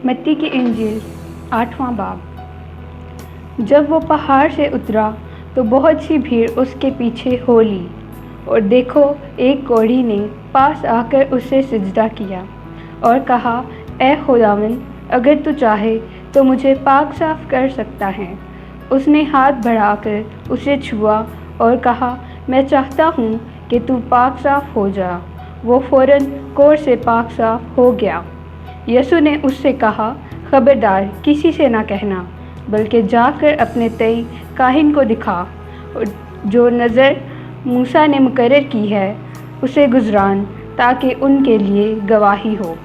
मत्ती की इंजील 8वां बाब। जब वो पहाड़ से उतरा तो बहुत सी भीड़ उसके पीछे हो ली, और देखो, एक कोढ़ी ने पास आकर उससे सिजदा किया और कहा, ए खुदावंद, अगर तू चाहे तो मुझे पाक साफ कर सकता है। उसने हाथ बढ़ाकर उसे छुआ और कहा, मैं चाहता हूँ कि तू पाक साफ हो जा। वो फ़ौरन कोढ़ से पाक साफ हो गया। यसु ने उससे कहा, खबरदार किसी से ना कहना, बल्कि जाकर अपने तई काहिन को दिखा, और जो नज़र मूसा ने मुकर्रर की है उसे गुज़रान, ताकि उनके लिए गवाही हो।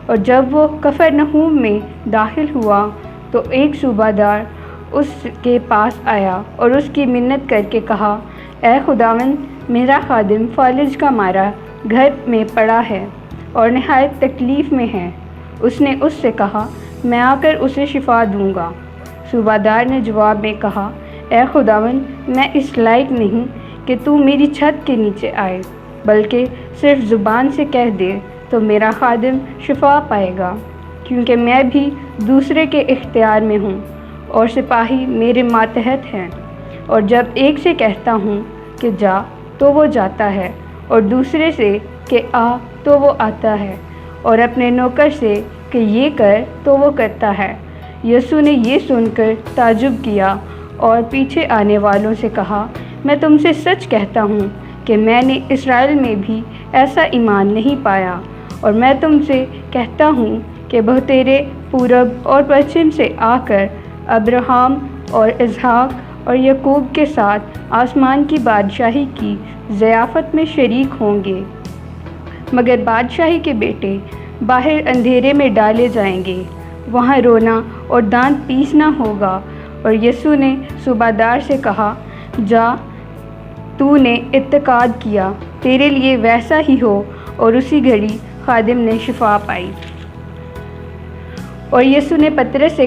और जब वो कफरनहूम में दाखिल हुआ तो एक सूबादार उसके पास आया और उसकी मिन्नत करके कहा, ए खुदावंद, मेरा खादिम फालिज का मारा घर में पड़ा है और नहायत तकलीफ़ में है। उसने उससे कहा, मैं आकर उसे शिफा दूंगा। सूबादार ने जवाब में कहा, ए खुदावंद, मैं इस लायक नहीं कि तू मेरी छत के नीचे आए, बल्कि सिर्फ ज़ुबान से कह दे तो मेरा खादिम शिफा पाएगा, क्योंकि मैं भी दूसरे के इख्तियार में हूँ और सिपाही मेरे मातहत हैं। और जब एक से कहता हूँ कि जा तो वो जाता है, और दूसरे से कि आ तो वो आता है, और अपने नौकर से कि ये कर तो वो करता है। यसु ने ये सुनकर ताजुब किया और पीछे आने वालों से कहा, मैं तुमसे सच कहता हूँ कि मैंने इसराइल में भी ऐसा ईमान नहीं पाया। और मैं तुमसे कहता हूँ कि बहुतेरे पूरब और पश्चिम से आकर अब्राहम और इसहाक और याकूब के साथ आसमान की बादशाही की ज़ियाफ़त में शरीक होंगे, मगर बादशाही के बेटे बाहर अंधेरे में डाले जाएंगे, वहाँ रोना और दांत पीसना होगा। और यसु ने सूबादार से कहा, जा, तूने इत्तेकाद किया, तेरे लिए वैसा ही हो। और उसी घड़ी खादिम ने शिफा पाई। और यसु ने पतरस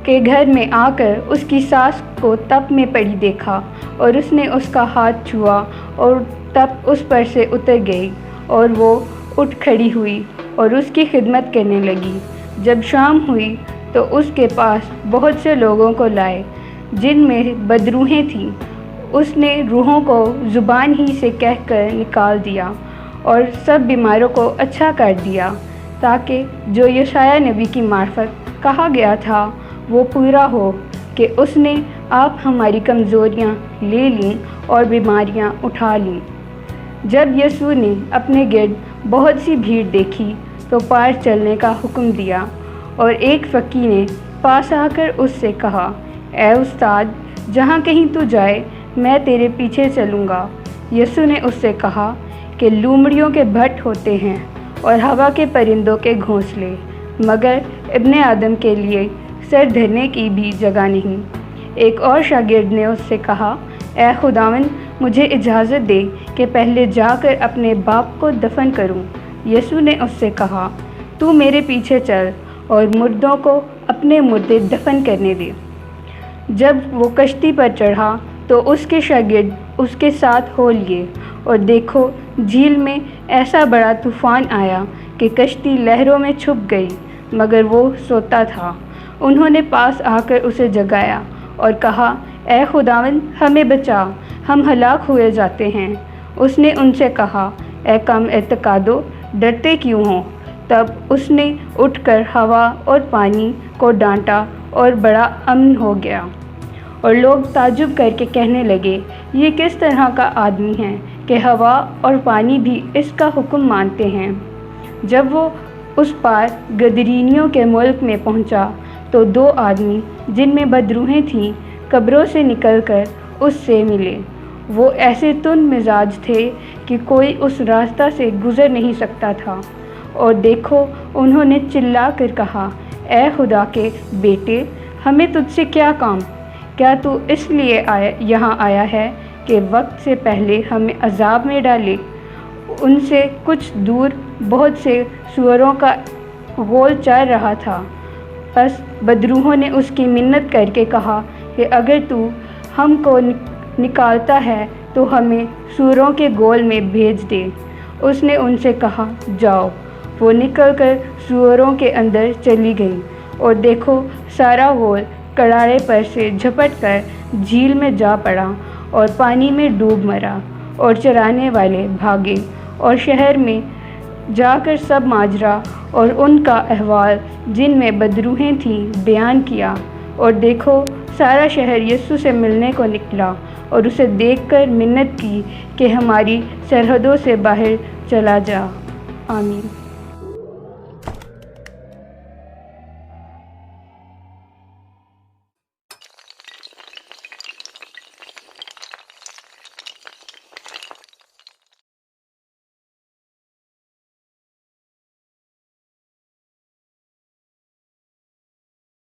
के घर में आकर उसकी सास को तप में पड़ी देखा, और उसने उसका हाथ छुआ और तप उस पर से उतर गई, और वो उठ खड़ी हुई और उसकी खिदमत करने लगी। जब शाम हुई तो उसके पास बहुत से लोगों को लाए जिनमें बदरूहें थीं। उसने रूहों को ज़ुबान ही से कहकर निकाल दिया और सब बीमारों को अच्छा कर दिया, ताकि जो यशाया नबी की मार्फत कहा गया था वो पूरा हो कि उसने आप हमारी कमज़ोरियाँ ले लीं और बीमारियाँ उठा लीं। जब यसु ने अपने गिर्द बहुत सी भीड़ देखी तो पार चलने का हुक्म दिया, और एक फ़कीह ने पास आकर उससे कहा, ए उस्ताद, जहाँ कहीं तू जाए मैं तेरे पीछे चलूँगा। यसु ने उससे कहा कि लूमड़ियों के भट्ट होते हैं और हवा के परिंदों के घोंसले, मगर इब्ने आदम के लिए सर धरने की भी जगह नहीं। एक और शागिर्द ने उससे कहा, ए खुदावंद, मुझे इजाज़त दे कि पहले जाकर अपने बाप को दफन करूं। यसु ने उससे कहा, तू मेरे पीछे चल और मुर्दों को अपने मुर्दे दफन करने दे। जब वो कश्ती पर चढ़ा तो उसके शागिर्द उसके साथ हो लिए, और देखो, झील में ऐसा बड़ा तूफ़ान आया कि कश्ती लहरों में छुप गई, मगर वो सोता था। उन्होंने पास आकर उसे जगाया और कहा, ए खुदावंद, हमें बचा, हम हलाक हुए जाते हैं। उसने उनसे कहा, ए कम एतकादो, डरते क्यों हो? तब उसने उठकर हवा और पानी को डांटा और बड़ा अमन हो गया। और लोग ताजुब करके कहने लगे, ये किस तरह का आदमी है कि हवा और पानी भी इसका हुक्म मानते हैं। जब वो उस पार गदरीनियों के मुल्क में पहुंचा तो दो आदमी जिनमें बदरूहें थीं कब्रों से निकलकर उससे मिले। वो ऐसे तुंद मिजाज थे कि कोई उस रास्ता से गुज़र नहीं सकता था। और देखो, उन्होंने चिल्ला कर कहा, ए खुदा के बेटे, हमें तुझसे क्या काम? क्या तू इसलिए यहाँ आया है कि वक्त से पहले हमें अजाब में डाले? उनसे कुछ दूर बहुत से सूअरों का गोल चल रहा था। बस बदरूहों ने उसकी मिन्नत करके कहा कि अगर तू हमको निकालता है तो हमें सूअरों के गोल में भेज दे। उसने उनसे कहा, जाओ। वो निकलकर सूअरों के अंदर चली गई اور دیکھو سارا غول کڑاڑے پر سے جھپٹ کر جھیل میں جا پڑا اور پانی میں ڈوب مرا، اور چرانے والے بھاگے اور شہر میں جا کر سب ماجرا اور ان کا احوال جن میں بدروحیں تھیں بیان کیا، اور دیکھو سارا شہر یسوع سے ملنے کو نکلا اور اسے دیکھ کر منت کی کہ ہماری سرحدوں سے باہر چلا جا۔ آمین۔